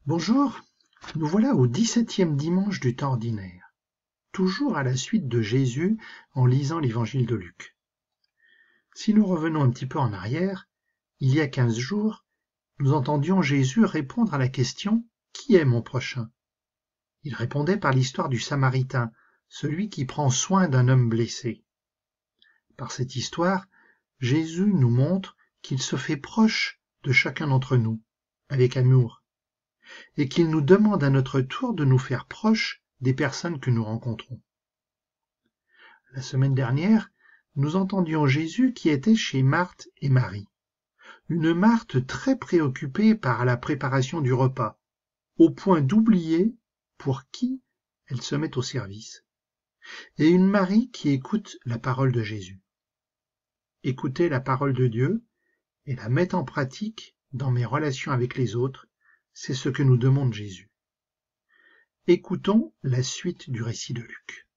Bonjour, nous voilà au 17e dimanche du temps ordinaire, toujours à la suite de Jésus en lisant l'évangile de Luc. Si nous revenons un petit peu en arrière, il y a 15 jours, nous entendions Jésus répondre à la question « Qui est mon prochain ?» Il répondait par l'histoire du Samaritain, celui qui prend soin d'un homme blessé. Par cette histoire, Jésus nous montre qu'il se fait proche de chacun d'entre nous, avec amour, et qu'il nous demande à notre tour de nous faire proches des personnes que nous rencontrons. La semaine dernière, nous entendions Jésus qui était chez Marthe et Marie. Une Marthe très préoccupée par la préparation du repas, au point d'oublier pour qui elle se met au service. Et une Marie qui écoute la parole de Jésus. Écouter la parole de Dieu et la mettre en pratique dans mes relations avec les autres, c'est ce que nous demande Jésus. Écoutons la suite du récit de Luc.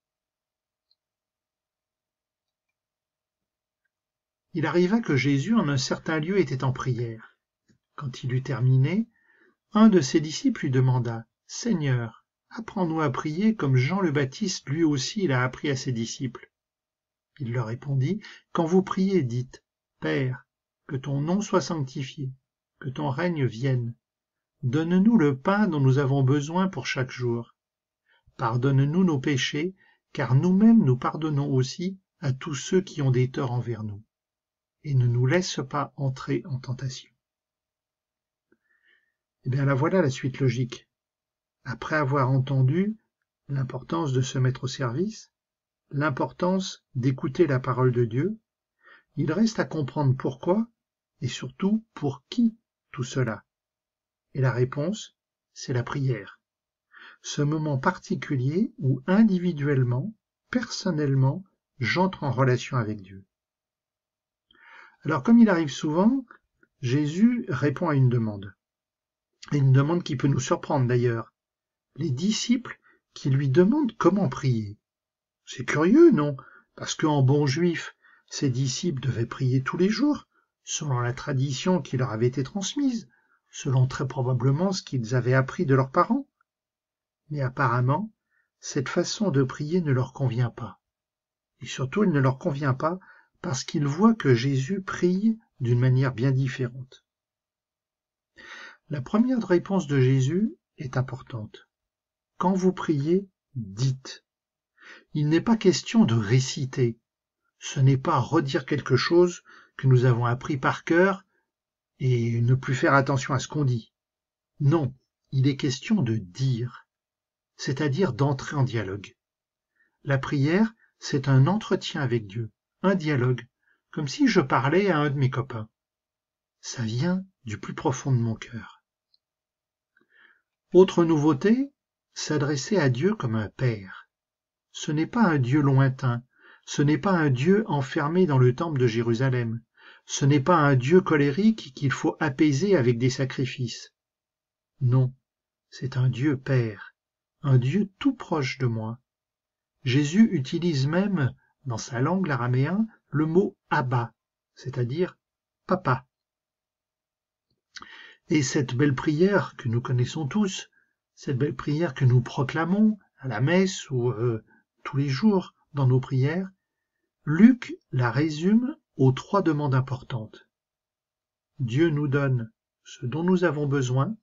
Il arriva que Jésus en un certain lieu était en prière. Quand il eut terminé, un de ses disciples lui demanda « Seigneur, apprends-nous à prier comme Jean le Baptiste lui aussi l'a appris à ses disciples. » Il leur répondit « Quand vous priez, dites « Père, que ton nom soit sanctifié, que ton règne vienne. Donne-nous le pain dont nous avons besoin pour chaque jour. Pardonne-nous nos péchés, car nous-mêmes nous pardonnons aussi à tous ceux qui ont des torts envers nous. Et ne nous laisse pas entrer en tentation. » Eh bien, là voilà la suite logique. Après avoir entendu l'importance de se mettre au service, l'importance d'écouter la parole de Dieu, il reste à comprendre pourquoi et surtout pour qui tout cela. Et la réponse, c'est la prière. Ce moment particulier où individuellement, personnellement, j'entre en relation avec Dieu. Alors comme il arrive souvent, Jésus répond à une demande. Et une demande qui peut nous surprendre d'ailleurs. Les disciples qui lui demandent comment prier. C'est curieux, non? Parce qu'en bon juif, ses disciples devaient prier tous les jours, selon la tradition qui leur avait été transmise, selon très probablement ce qu'ils avaient appris de leurs parents. Mais apparemment, cette façon de prier ne leur convient pas. Et surtout, elle ne leur convient pas parce qu'ils voient que Jésus prie d'une manière bien différente. La première réponse de Jésus est importante. Quand vous priez, dites. Il n'est pas question de réciter. Ce n'est pas redire quelque chose que nous avons appris par cœur et ne plus faire attention à ce qu'on dit. Non, il est question de dire, c'est-à-dire d'entrer en dialogue. La prière, c'est un entretien avec Dieu, un dialogue, comme si je parlais à un de mes copains. Ça vient du plus profond de mon cœur. Autre nouveauté, s'adresser à Dieu comme un père. Ce n'est pas un Dieu lointain, ce n'est pas un Dieu enfermé dans le temple de Jérusalem, ce n'est pas un Dieu colérique qu'il faut apaiser avec des sacrifices. Non, c'est un Dieu Père, un Dieu tout proche de moi. Jésus utilise même, dans sa langue l'araméen, le mot « Abba », c'est-à-dire « papa ». Et cette belle prière que nous connaissons tous, cette belle prière que nous proclamons à la messe ou tous les jours dans nos prières, Luc la résume aux 3 demandes importantes. Dieu nous donne ce dont nous avons besoin,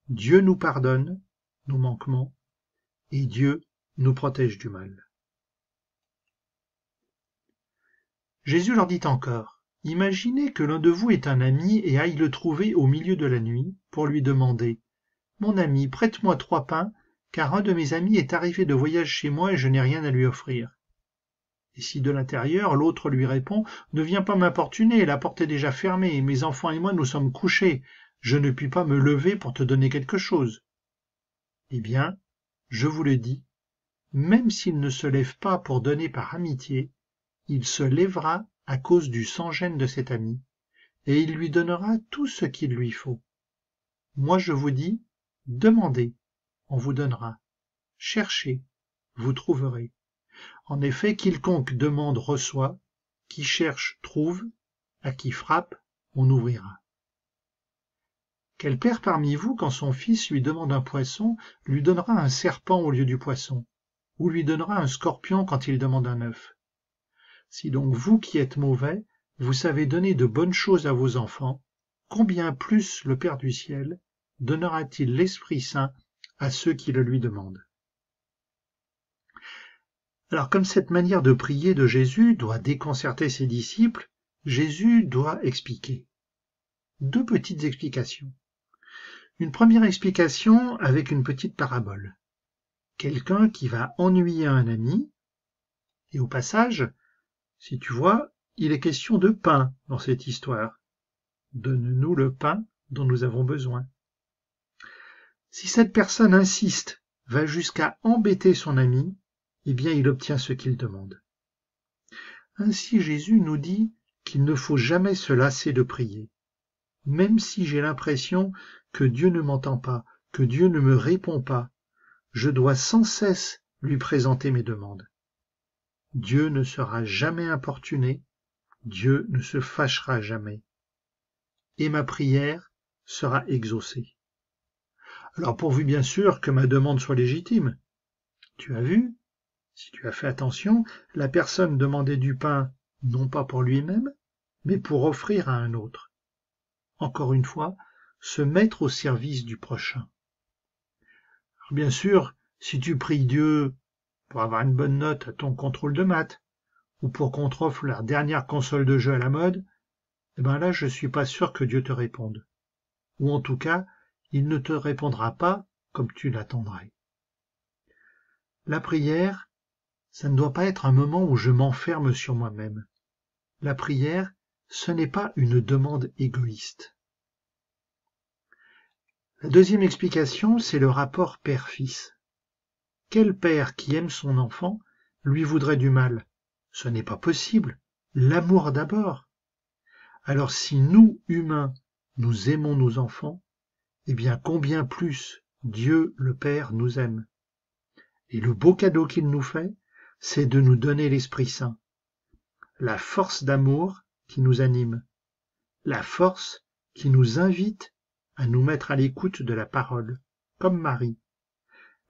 Dieu nous pardonne nos manquements et Dieu nous protège du mal. Jésus leur dit encore, imaginez que l'un de vous est un ami et aille le trouver au milieu de la nuit pour lui demander « Mon ami, prête-moi 3 pains, car un de mes amis est arrivé de voyage chez moi et je n'ai rien à lui offrir. » Et si de l'intérieur, l'autre lui répond « Ne viens pas m'importuner, la porte est déjà fermée, mes enfants et moi nous sommes couchés, je ne puis pas me lever pour te donner quelque chose. » Eh bien, je vous le dis, même s'il ne se lève pas pour donner par amitié, il se lèvera à cause du sans-gêne de cet ami, et il lui donnera tout ce qu'il lui faut. Moi je vous dis, demandez, on vous donnera. Cherchez, vous trouverez. En effet, quiconque demande reçoit, qui cherche trouve, à qui frappe, on ouvrira. Quel père parmi vous, quand son fils lui demande un poisson, lui donnera un serpent au lieu du poisson, ou lui donnera un scorpion quand il demande un œuf? Si donc vous qui êtes mauvais, vous savez donner de bonnes choses à vos enfants, combien plus le Père du ciel donnera-t-il l'Esprit Saint à ceux qui le lui demandent? Alors comme cette manière de prier de Jésus doit déconcerter ses disciples, Jésus doit expliquer. Deux petites explications. Une première explication avec une petite parabole. Quelqu'un qui va ennuyer un ami, et au passage, si tu vois, il est question de pain dans cette histoire. Donne-nous le pain dont nous avons besoin. Si cette personne insiste, va jusqu'à embêter son ami, eh bien il obtient ce qu'il demande. Ainsi Jésus nous dit qu'il ne faut jamais se lasser de prier. Même si j'ai l'impression que Dieu ne m'entend pas, que Dieu ne me répond pas, je dois sans cesse lui présenter mes demandes. Dieu ne sera jamais importuné, Dieu ne se fâchera jamais. Et ma prière sera exaucée. Alors pourvu bien sûr que ma demande soit légitime. Tu as vu, si tu as fait attention, la personne demandait du pain non pas pour lui-même, mais pour offrir à un autre. Encore une fois, se mettre au service du prochain. Alors bien sûr, si tu pries Dieu pour avoir une bonne note à ton contrôle de maths, ou pour qu'on te offre la dernière console de jeu à la mode, eh ben là je suis pas sûr que Dieu te réponde. Ou en tout cas, il ne te répondra pas comme tu l'attendrais. La prière, ça ne doit pas être un moment où je m'enferme sur moi-même. La prière, ce n'est pas une demande égoïste. La deuxième explication, c'est le rapport père-fils. Quel père qui aime son enfant lui voudrait du mal? Ce n'est pas possible. L'amour d'abord. Alors si nous, humains, nous aimons nos enfants, eh bien combien plus Dieu le Père nous aime. Et le beau cadeau qu'il nous fait, c'est de nous donner l'Esprit Saint, la force d'amour qui nous anime, la force qui nous invite à nous mettre à l'écoute de la parole, comme Marie,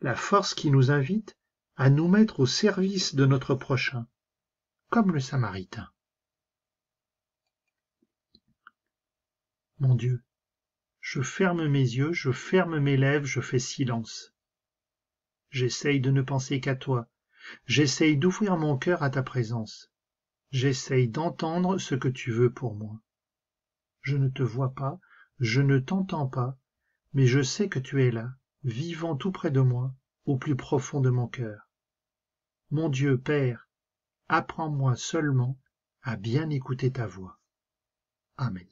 la force qui nous invite à nous mettre au service de notre prochain, comme le Samaritain. Mon Dieu, je ferme mes yeux, je ferme mes lèvres, je fais silence. J'essaye de ne penser qu'à toi. J'essaye d'ouvrir mon cœur à ta présence. J'essaye d'entendre ce que tu veux pour moi. Je ne te vois pas, je ne t'entends pas, mais je sais que tu es là, vivant tout près de moi, au plus profond de mon cœur. Mon Dieu, Père, apprends-moi seulement à bien écouter ta voix. Amen.